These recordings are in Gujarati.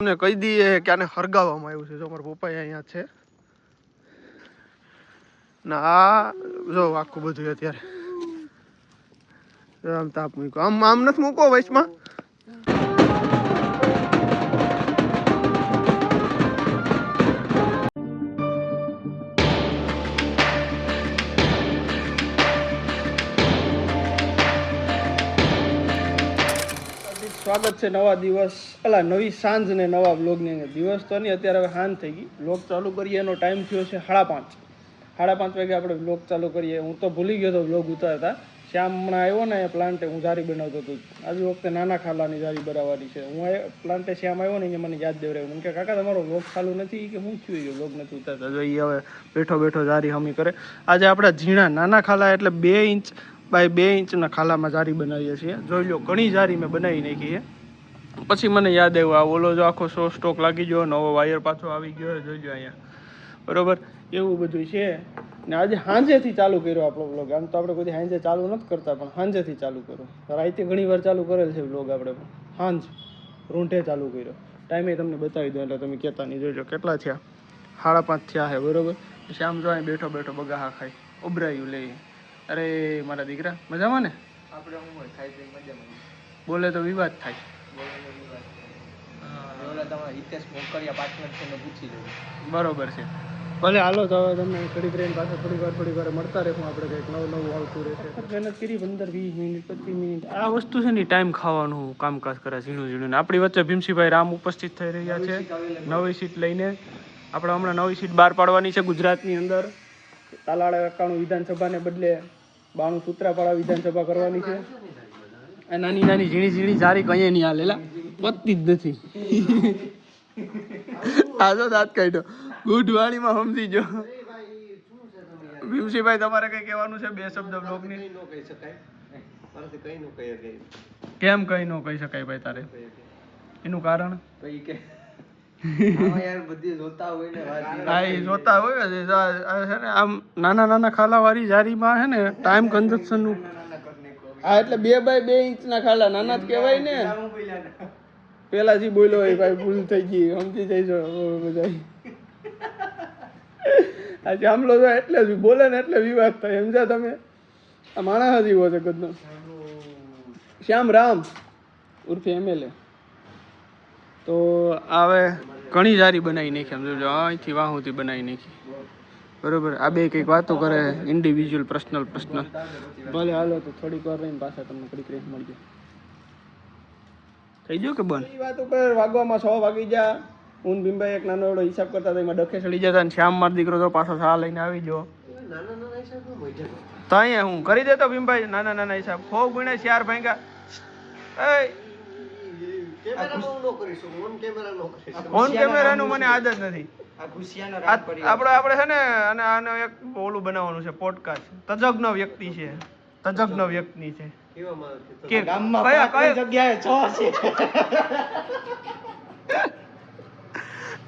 તમને કહી દઈએ કે આને હરગાવવામાં આવ્યું છે. જો મારા પપ્પા અહીંયા છે ના જો આખું બધું અત્યારે આમ તાપ મૂક્યો. આમ નથી મૂકો વચમાં. સ્વાગત છે નવા દિવસ નવી સાંજ ને નવા બ્લોગની અંદર. દિવસ તો નહીં, અત્યારે હવે સાંજ થઈ ગઈ. બ્લોગ ચાલુ કરીએ એનો ટાઈમ થયો છે 5:30. 5:30 વાગે આપણે બ્લોગ ચાલુ કરીએ. હું તો ભૂલી ગયો હતો બ્લોગ ઉતારતા. શ્યામ હમણાં આવ્યો ને એ પ્લાન્ટે હું જારી બનાવતો હતો. આજે વખતે નાના ખાલાની જારી બનાવવાની છે. હું પ્લાન્ટે શ્યામ આવ્યો ને એ મને યાદ દેવડાવ્યું. મને કે કાકા તમારો બ્લોગ ચાલુ નથી કે હું થયું ગયો બ્લોગ નથી ઉતારતા. જો એ હવે બેઠો બેઠો જારી હમી કરે. આજે આપણે ઝીણા નાના ખાલા એટલે 2 ઇંચ બાય 2 ઇંચના ખાલામાં જારી બનાવીએ છીએ. જોઈ લો ઘણી જારી મેં બનાવી નાખી છે. પછી મને યાદ આવ્યું આ ઓલો જો આખો સ્ટોક લાગી ગયો, નવો વાયર પાછો આવી ગયો. જોઈ લો અહીંયા બરોબર એવું બધું છે. ને આજે સાંજેથી ચાલુ કર્યો આપણો બ્લોગ. આમ તો આપણે કોઈ સાંજે ચાલુ નથી કરતા, પણ સાંજેથી ચાલુ કર્યો. રાતે ઘણી વાર ચાલુ કરેલ છે બ્લોગ આપણે, સાંજ રૂંઢે ચાલુ કર્યો. ટાઈમે તમને બતાવી દો એટલે તમે કહેતા નહીં. જોઈજો કેટલા થયા, 5:30 થયા છે બરોબર. શ્યામ જો અહીં બેઠો બેઠો બગાહા ખાઈ ઉભરાયું લે. અરે મારા દીકરા મજામાં ને? આપણે હું ખાઈ પી મજામાં. બોલે તો વિવાદ થાય. બરોબર છે. ભલે હાલો તો હવે તમને ઘડી ટ્રેન પાસે થોડી વાર મળતા રહેશું. આપણે કંઈક નવું આવતું રહેશે. મહેનત કરી 15-20 મિનિટ 25 મિનિટ. આ વસ્તુ છે ને ટાઈમ ખાવાનું કામકાજ કરે ઝીણું. આપણી વચ્ચે ભીમસિંહભાઈ રામ ઉપસ્થિત થઈ રહ્યા છે નવી સીટ લઈને. આપણે હમણાં નવી સીટ બહાર પાડવાની છે ગુજરાતની અંદર. તાલાળા 91 વિધાનસભાને બદલે 92 સૂત્રાપાડા વિધાનસભા કરવાની છે. આ નાની ઝીણી જારી કઈ નહીં હાલેલા પતતી જ નથી. આ જો દાંત કાઢ્યો ગુડવાળીમાં સમજી જો. ભીમસિંહભાઈ તમારે કઈ કહેવાનું છે? 2 શબ્દ બ્લોગની. કેમ કઈ ન કહી શકાય ભાઈ તારે? એનું કારણ જોતા હોય છે ને આમ નાના ખાલા વાળી જારીમાં છે ને ટાઈમ કન્ઝપ્શન નું. હા એટલે 2 બાય 2 ઇંચના ખાલા નાના જ કહેવાય ને. પેલા થી બોલ્યો હોય ભાઈ, ભૂલ થઈ ગઈ, સમજી જઈજો બધા. આજે આમલો જો એટલે જ બોલે ને એટલે વિવાદ થાય, સમજ્યા તમે? આ માણસ જ એવો છે ગદનો. શ્યામ રામ ઉર્ફે MLA તો હવે ઘણી જારી બનાવી નાખી. સમજો અહીંથી વાહુથી બનાવી નાખી બરોબર. આ બે કંઈક વાતો કરે ઇન્ડિવિજ્યુઅલ પર્સનલ. ભલે હાલો તો થોડીક વાર રહીને પાછા તમને ઘડીક રેસ મળી જાય. થઈ ગયો કે બંધ? એ વાત ઉપર વાગવામાં 6 વાગી ગયા. હું ભીમભાઈ એક નાનો એવડો હિસાબ કરતા હતા, એમાં ડખે ચડી જતા. અને શ્યામ મારો દીકરો તો પાછો સા લઈને આવી ગયો. તો અહીંયા હું કરી દેતો ભીમભાઈ નાના હિસાબ. 100 ગુણ્યા 4 ભાંગા. ઓન કેમેરાનું મને આદત નથી. આપણે છે ને અને આનો એક ઓલું બનાવવાનું છે પોડકાસ્ટ. તજજ્ઞ વ્યક્તિ છે કે ગામમાં કઈ જગ્યાએ 6 છે.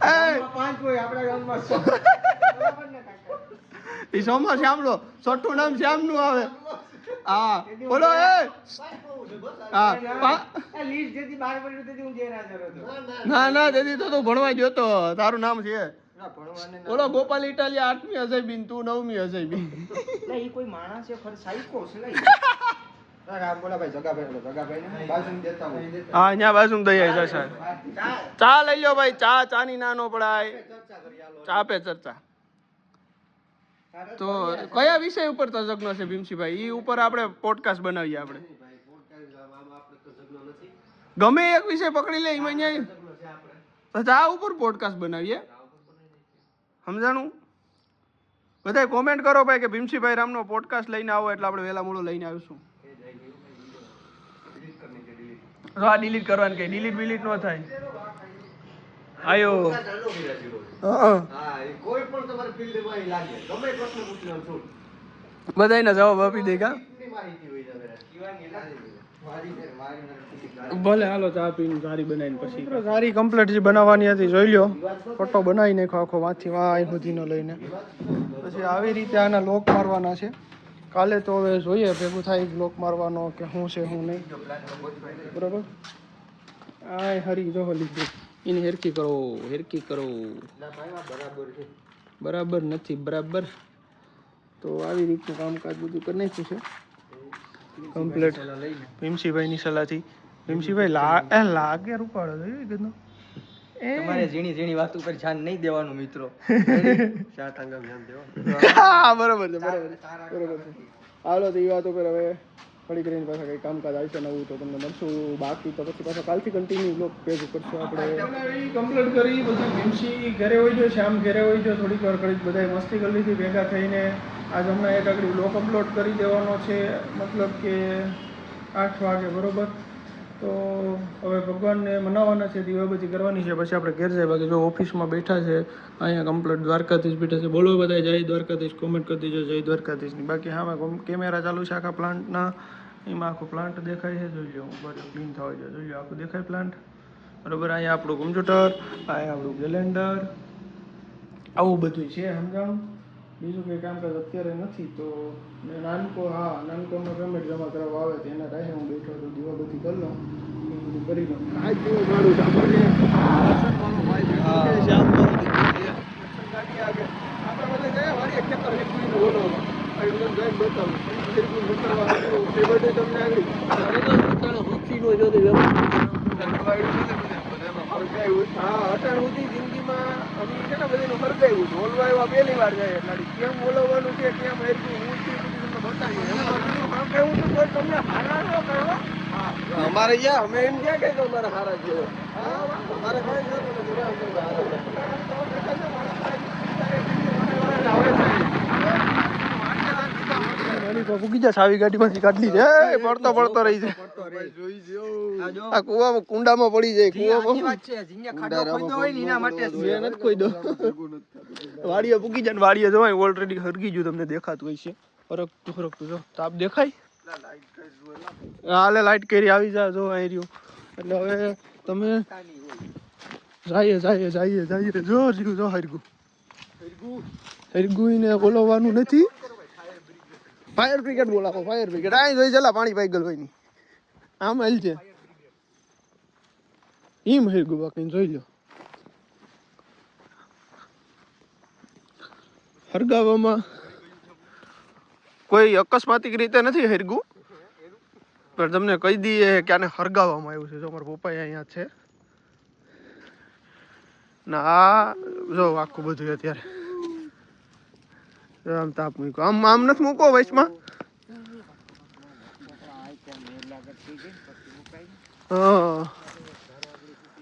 5 કોઈ આપણા ગામમાં 6. ઈ સોમા શ્યામલો છઠ્ઠું નામ શ્યામનું આવે. હા બોલો. હા લીસ્ટ જેથી બહાર પડ્યું તેથી હું ગેરહાજર હતો. ના તેથી તો તું ભણવા ગયો તો. તારું નામ છે બોલો ગોપાલ ઇટાલિયા 8મી અજયબીન, તું 9મી અજયબીન. એટલે ઈ કોઈ માણસ છે ખર સાઈકો છે લે. હા બોલા ભાઈ જગાભાઈ બાજુમ દેતા હું. હા અહીંયા બાજુમ દઈ આવી છે. ચા લઈ લ્યો ભાઈ. ચા ની નાનો પડાય. ચા પે ચર્ચા. તો કયા વિષય ઉપર તજજ્ઞ છે ભીમસિંહભાઈ? ઈ ઉપર આપણે પોડકાસ્ટ બનાવીએ. આપણે ગમે એક વિષય પકડી લે એમાં ન્યાય ચા ઉપર પોડકાસ્ટ બનાવીએ. સમજાણું? બધા કોમેન્ટ કરો ભાઈ કે ભીમસિંહભાઈ રામનો પોડકાસ્ટ લઈને આવો એટલે આપણે વહેલા મોડું લઈને આવીશું. હા ડિલીટ કરવાનું કે ડિલીટ બિલીટ ન થાય. આયો કોઈ પણ તમારી ફિલ્ડમાં લાગે ગમે પ્રશ્ન પૂછી લો છું બધાયના જવાબ આપી દે. કા ભલે હાલો ચા પીને સારી બનાવીને પછી સારી કમ્પ્લીટ જે બનાવવાની હતી જોઈ લ્યો. ફોટો બનાવી નાખો આખો વાંથી વાં સુધીનો લઈને. પછી આવી રીતે આના લોક મારવાના છે. કાલે તો હવે જોઈએ ભેગું થાય લોક મારવાનો કે શું છે શું નહીં બરોબર. આ હરી જો લીધું એને હેરકી કરો હેરકી કરો. બરાબર નથી બરાબર. તો આવી રીતનું કામકાજ બધું કરી નાખ્યું છે કમ્પ્લીટ ભીમસીભાઈની સલાહથી. ભીમસીભાઈ લાગે રૂપાળો જોયું કીધું તમારે ઝીણી ઝીણી વાત ઉપર ધ્યાન નહીં દેવાનું મિત્રો. હા બરોબર છે બરોબર છે. હાલો તો એ વાત ઉપર હવે ફરી કરીને પાછા કંઈ કામકાજ આવશે નવું તો તમને મળશું. બાકી તો પછી પાછા કાલથી કન્ટિન્યુ બ્લોગ પેજ કરશું આપણે. કમ્પ્લીટ કરી પછી ભીમસી ઘરે હોય ગયો, શ્યામ ઘરે હોય ગયો, થોડીક વાર કરી બધા મસ્તી કરી લીધી ભેગા થઈને. આજ હમણાં એક આગળ બ્લોગ અપલોડ કરી દેવાનો છે, મતલબ કે 8 વાગે બરોબર. તો હવે ભગવાનને મનાવવાના છે, દીવાબત્તી કરવાની છે, પછી આપણે ઘેર જાય. બાકી જો ઓફિસમાં બેઠા છે અહીંયા કમ્પ્લીટ દ્વારકાધીશ બેઠા છે. બોલો બધા જય દ્વારકાધીશ, કોમેન્ટ કરી દીજો જય દ્વારકાધીશની. બાકી હા કેમેરા ચાલુ છે આખા પ્લાન્ટના, એમાં આખો પ્લાન્ટ દેખાય છે. જોઈ લો બધું ક્લીન થવા જોઈએ, જોઈ લો આખું દેખાય પ્લાન્ટ બરોબર. અહીંયા આપણું કમ્પ્યુટર, અહીંયા આપણું કેલેન્ડર, આવું બધું છે સમજાણું. બીજું કંઈ કામકાજ અત્યારે નથી. તો નાનકોનો પેમેન્ટ જમા કરવા આવે તો એના રાહે હું બેઠો તો દીવાબત્તી કરી લઉં, એ બધું કરી લઉં. આજ જેવું મારું સાંભળીએ અટાણ સુધી જિંદગીમાં અમે છે ને બધાનું ફરકાયું છે. બોલવા એવા પહેલી વાર જાય એટલે કેમ બોલવાનું છે, કેમ હેરકું હું છું બધું તમને બતાવીએ. તમને હારા ન કરો. અમારે જ્યાં અમે એમ ક્યાં કઈ અમારે હારા છે. અમારે કઈ સાવી ગાડીમાંથી કાઢલી છે, પડતો રહી છે. આ કુવામાં કુંડામાં પડી જાય. વાડીએ પૂકી જાય ને વાડીએ જવાય ઓલરેડી હરગી ગયું, તમને દેખાતું હોય છે. ફરકતું જો તાપ દેખાય. હાલે લાઈટ કરી આવી જાય જો અહીં રહ્યું. એટલે હવે તમે જઈએ જો રહ્યું જો હરગું ને બોલાવવાનું નથી. ફાયર બ્રિગેડ બોલાવો, ફાયર બ્રિગેડ અહીં જોઈ જલા પાણી પાઈ ગયેલું હોય ની આમ હેલ છે એમ હરગું બાકી જોઈ લો. હરગાવામાં કોઈ અકસ્માતિક રીતે નથી હરગું, પણ તમને કહી દઈએ કે આને હરગાવવામાં આવ્યું છે. જો મારા પપ્પા અહીંયા છે ના જો આખું બધું અત્યારે આમ તાપ મૂક્યો. આમ નથી મૂકો વચમાં.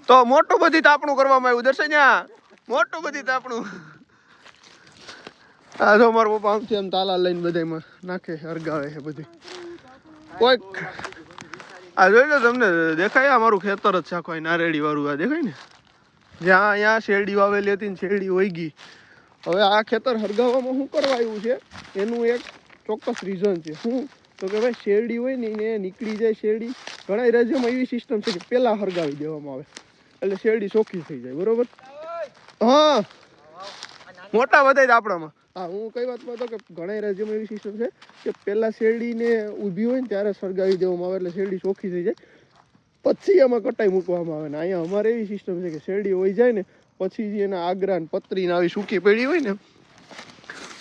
તો મોટું બધી તાપણું કરવામાં આવ્યું દર્શન્યા, મોટું બધી તાપણું. આ જો મારા પપ્પા આમથી આમ તાલા લઈને બધામાં નાખે હરગાવે છે બધું. કોઈક આ જોઈ લો તમને દેખાય મારું ખેતર જ છે આખું નારેડી વાળું. આ દેખાય ને જ્યાં અહીંયા શેરડી વાવેલી હતી ને શેરડી હોઈ ગઈ. હવે આ ખેતર હરગાવવામાં શું કરવા આવ્યું છે એનું એક ચોક્કસ રીઝન છે. શું તો કે ભાઈ શેરડી હોય ને એને નીકળી જાય શેરડી. ઘણા રાજ્યોમાં એવી સિસ્ટમ છે કે પહેલાં હરગાવી દેવામાં આવે એટલે શેરડી ચોખ્ખી થઈ જાય બરોબર. હા મોટા વધારે આપણામાં. હા હું કઈ વાતમાં હતો કે ઘણા રાજ્યોમાં એવી સિસ્ટમ છે કે પહેલાં શેરડીને ઊભી હોય ને ત્યારે સળગાવી દેવામાં આવે એટલે શેરડી ચોખ્ખી થઈ જાય, પછી એમાં કટાઈ મૂકવામાં આવે. ને અહીંયા અમારે એવી સિસ્ટમ છે કે શેરડી હોઈ જાય ને પછી જે એના આગરા ને પતરી ને આવી સૂકી પડી હોય ને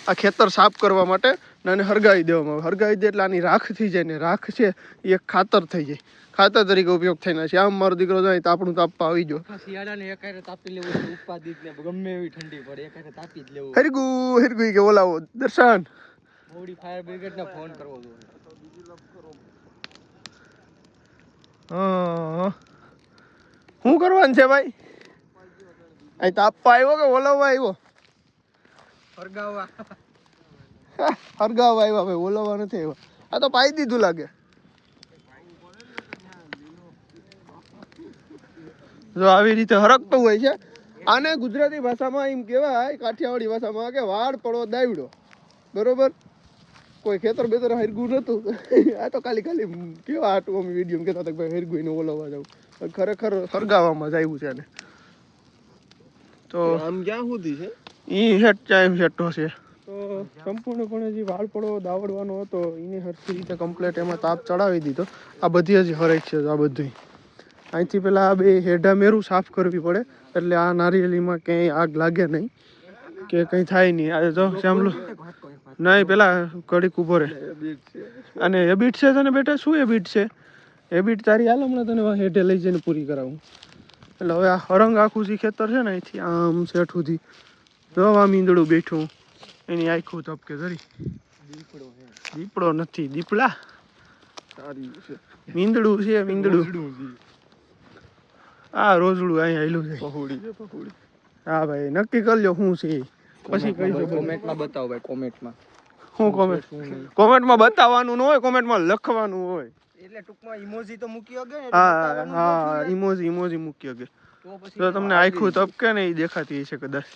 આ ખેતર સાફ કરવા માટે અને હરગાવી દેવામાં આવે. હરગાવી દે એટલે આની રાખ થઈ જાય ને રાખ છે એ એક ખાતર થઈ જાય, ખાતર તરીકે ઉપયોગ થઈને છે. આમ મારો દીકરો જાય તાપણું તાપવા આવી ગયો. શિયાળાને એકારે તાપી લેવું છે ઉપાદિત ને ગમે એવી ઠંડી પડે એકારે તાપી જ લેવું. હરગું કે બોલાવો દર્શન મોડી ફાયર બ્રિગેડ ને ફોન કરવો જોઈએ. શું કરવાનું છે ભાઈ? અહીં તાપવા આવ્યો કે ઓલવવા આવ્યો? હરગાવવા આવ્યા ભાઈ, ઓલવવા નથી આવ્યો. આ તો પાઈ દીધું લાગે. જો આવી રીતે હરકતું હોય છે. આને ગુજરાતી ભાષામાં એમ કહેવાય, કાઠિયાવાડી ભાષામાં કે વાળ પડો દાવડો બરોબર. કોઈ ખેતર બેતર હરગું નતું. આ તો ખાલી કેવા આટું અમે વિડીયો કહેતા હતા કે ભાઈ હરગું ને ઓલવવા જવું. ખરેખર હરગાવવામાં જ આવ્યું છે આને. તો આમ ક્યાં સુધી છે ઈ હેટ ટાઈમ હેટો છે. તો સંપૂર્ણપણે જે વાળ પડો દાવડવાનો હતો એને હરખી રીતે કમ્પ્લીટ એમાં તાપ ચડાવી દીધો. આ બધી હજી હરાઈ છે આ બધી અહીંથી પેલા આ બે હેડા મેરું સાફ કરવી પડે એટલે આ નારિયેળીમાં ક્યાંય આગ લાગે નહીં કે કંઈ થાય નહીં. આજે તો શ્યામલો નહીં પેલા ઘડીક ઊભો રહે. અને હેબિટ છે તને બેટા? શું હેબિટ છે? હેબિટ તારી હાલ હમણાં તને હેઠે લઈ જઈને પૂરી કરાવું. એટલે હવે આ હરંગ આખું જે ખેતર છે ને અહીંથી આમ શેઠ સુધી જો આ મીંદડું બેઠું એની આખું તપકે ધરી. દીપડો નથી, દીપડા મીંદડું છે, મીંદડું. આ રોજડું અહીંયા આવેલું છે. હા ભાઈ નક્કી કરી લો શું છે પછી કહીશું. કોમેન્ટમાં બતાવો ભાઈ, કોમેન્ટમાં. શું કોમેન્ટ? કોમેન્ટમાં બતાવવાનું ન હોય, કોમેન્ટમાં લખવાનું હોય. એટલે ટૂંકમાં ઇમોજી તો મૂકી હગે ને. હા હા ઇમોજી મૂકી હગે તો તમને આખું તપકે ને એ દેખાતી હશે કદાચ.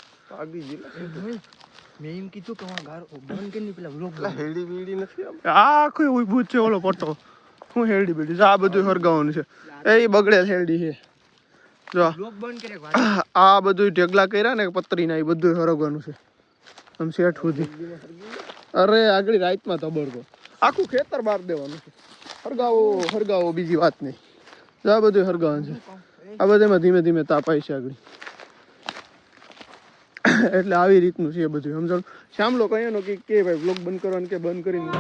મેં એમ કીધું કે ગારો બંધ કરીને પેલા વ્લોગ હેડી બીડી નથી. આ આખું ઊભું છે ઓલો પટ્ટો. શું હેડી બીડી? આ બધું હરગાવાનું છે. એ બગડેલ હેડી છે. જો વ્લોગ બંધ કરે. આ બધું ઢેગલા કર્યા ને પતરીના એ બધું હરગવાનું છે આમ શેઠ સુધી. અરે આગળ રાતમાં તબડકો આખું ખેતર બહાર દેવાનું છે. હરગાવો બીજી વાત નહીં. આ બધું હરગાવાનું છે. આ બધામાં ધીમે ધીમે તાપાય છે આગળ. એટલે આવી રીતનું છે બધું સમજો. શ્યામલો કહીએ કે ભાઈ બ્લોગ બંધ કરવાનું કે બંધ કરીને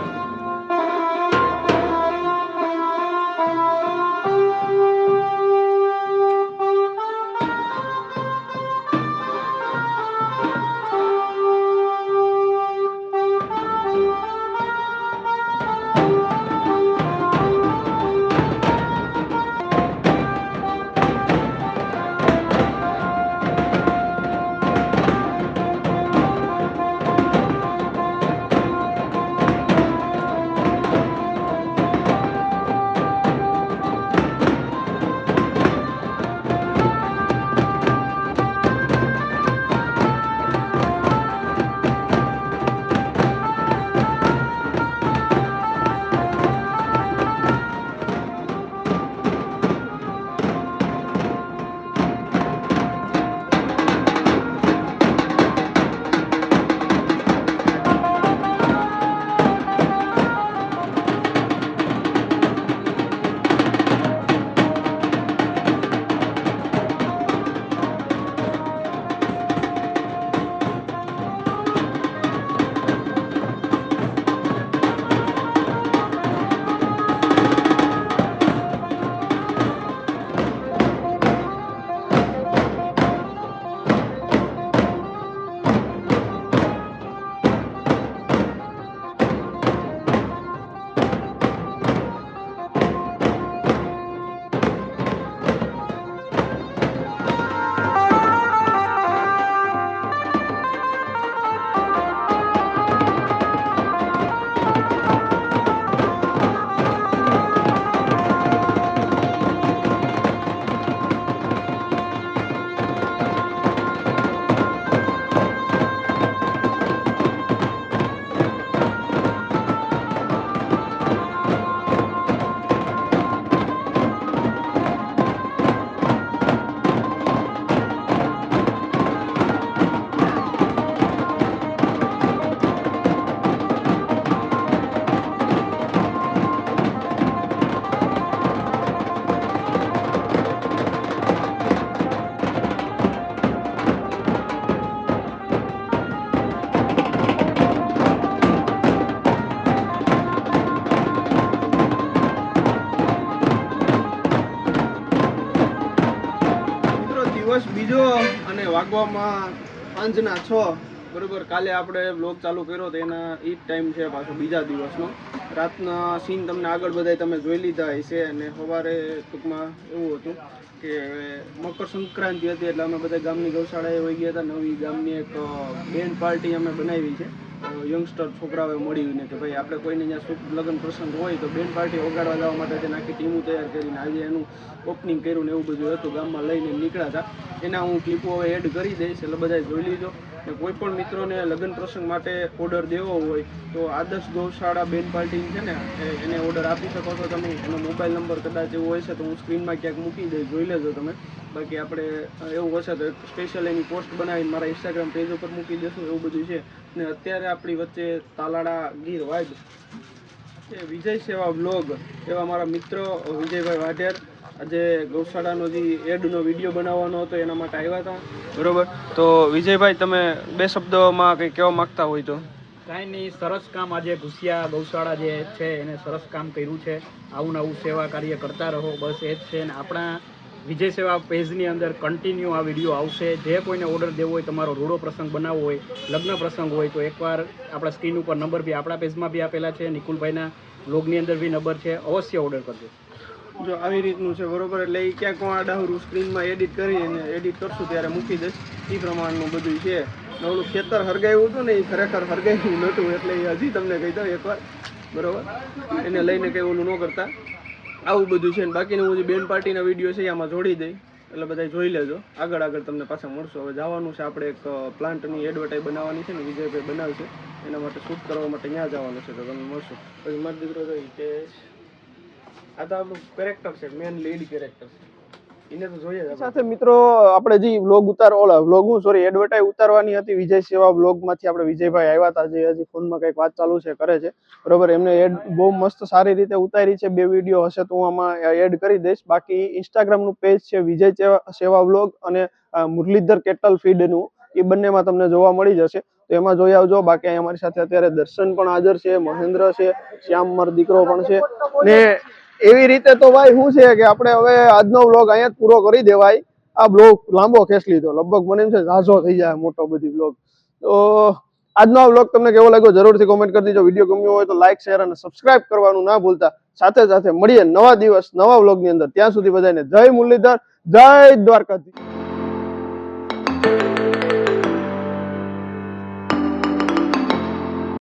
દિવસ બીજો અને વાગવામાં સાંજના 6 બરોબર. કાલે આપણે બ્લોગ ચાલુ કર્યો તો એના એ જ ટાઈમ છે પાછો બીજા દિવસનો. રાતના સીન તમને આગળ બધાય તમે જોઈ લીધા હશે. અને સવારે ટૂંકમાં એવું હતું કે મકર સંક્રાંતિ હતી એટલે અમે બધા ગામની ગૌશાળાએ વહી ગયા હતા. નવી ગામની એક બેન્ડ પાર્ટી અમે બનાવી છે યંગસ્ટર છોકરાઓએ મળીને કે ભાઈ આપણે કોઈને ત્યાં શુભ લગ્ન પ્રસંગ હોય તો બેન્ડ પાર્ટી વગાડવા જવા માટે તેને આખી ટીમો તૈયાર કરીને આજે એનું ઓપનિંગ કર્યું ને એવું બધું હતું. ગામમાં લઈને નીકળ્યા હતા. એના હું ક્લિપો હવે એડ કરી દઈશ એટલે બધાએ જોઈ લીધો. ને કોઈ પણ મિત્રોને લગ્ન પ્રસંગ માટે ઓર્ડર દેવો હોય તો આદર્શ ગૌશાળા બેન્ડ પાર્ટી છે ને એને ઓર્ડર આપી શકો છો તમે. એનો મોબાઈલ નંબર કદાચ એવો હોય છે તો હું સ્ક્રીનમાં ક્યાંક મૂકી દઈશ, જોઈ લેજો તમે. બાકી આપણે એવું હશે તો સ્પેશિયલ એની પોસ્ટ બનાવીને મારા ઇન્સ્ટાગ્રામ પેજ ઉપર મૂકી દઈશું. એવું બધું છે. ને અત્યારે આપણી વચ્ચે તાલાડા ગીર વાઇબ એ વિજય સેવા વ્લોગ એવા મારા મિત્રો વિજયભાઈ વાઢેર આજે ગૌશાળાનો જે એડનો વિડીયો બનાવવાનો હતો એના માટે આવ્યા હતા બરોબર. તો વિજયભાઈ તમે બે શબ્દોમાં કંઈ કહેવા માંગતા હોય તો. કાંઈ નહીં, સરસ કામ આજે ઘુસિયા ગૌશાળા જે છે એને સરસ કામ કર્યું છે. આવું નવું સેવા કાર્ય કરતા રહો, બસ એ જ છે. ને આપણા વિજય સેવા પેજની અંદર કન્ટિન્યુ આ વિડીયો આવશે. જે કોઈને ઓર્ડર દેવો હોય, તમારો રૂડો પ્રસંગ બનાવવો હોય, લગ્ન પ્રસંગ હોય, તો એકવાર આપણા સ્ક્રીન ઉપર નંબર બી આપણા પેજમાં બી આપેલા છે, નિકુલભાઈના બ્લોગની અંદર બી નંબર છે, અવશ્ય ઓર્ડર કરજો. જો આવી રીતનું છે બરોબર. એટલે એ ક્યાંક હું આડાહરું સ્ક્રીનમાં એડિટ કરીને એડિટ કરશું ત્યારે મૂકી દઈશ. એ પ્રમાણનું બધું છે. ને ઓલું ખેતર હરગાવ્યું હતું ને એ ખરેખર હરગાવ્યું નહોતું, એટલે એ હજી તમને કહી દઉં એકવાર બરોબર. એને લઈને કંઈ ઓલું ન કરતા. આવું બધું છે. ને બાકીનું હું જે બેન પાર્ટીના વિડીયો છે એ આમાં જોડી દઈ, એટલે બધા જોઈ લેજો. આગળ તમને પાછા મળશું. હવે જવાનું છે આપણે એક પ્લાન્ટની એડવર્ટાઈઝ બનાવવાની છે ને, વિજયભાઈ બનાવશે એના માટે શૂટ કરવા માટે ત્યાં જવાનું છે. તો તમે મળશું. પછી મારો દીકરો તો કે આ તો આપણું કેરેક્ટર છે, મેન લીડ કેરેક્ટર છે, એને તો જોઈએ જ. સાથે મિત્રો આપણે જે વ્લોગ એડવર્ટાઈઝ ઉતારવાની હતી વિજય સેવા વ્લોગમાંથી આપણે વિજયભાઈ આવ્યા હતા, જે હજી ફોનમાં કંઈક વાત ચાલુ છે કરે છે બરોબર. એમને એડ બહુ મસ્ત સારી રીતે ઉતારી છે. 2 વિડીયો હશે તો હું આમાં એડ કરી દઈશ. બાકી ઇન્સ્ટાગ્રામનું પેજ છે વિજય સેવા વ્લોગ અને મુરલીધર કેટલ ફીડનું, એ બંનેમાં તમને જોવા મળી જશે. તો એમાં જોઈ આવજો. બાકી અહીં અમારી સાથે અત્યારે દર્શન પણ હાજર છે, મહેન્દ્ર છે, શ્યામ મારો દીકરો પણ છે. ને એવી રીતે તો ભાઈ શું છે કે આપણે હવે આજનો વ્લોગ અહીંયા જ પૂરો કરી દેવાય. આ બ્લોગ લાંબો ખેંચ લીધો, લગભગ મને એમ છે ઝાઝો થઈ જાય મોટો બધી વ્લોગ. તો આજનો આ વ્લોગ તમને કેવો લાગ્યો જરૂરથી કોમેન્ટ કરી દેજો. વિડીયો ગમ્યો હોય તો લાઈક, શેર અને સબસ્ક્રાઇબ કરવાનું ના ભૂલતા. સાથે મળીએ નવા દિવસ નવા વ્લોગની અંદર. ત્યાં સુધી બધાને જય મુરલીધર, જય દ્વારકાધીશ.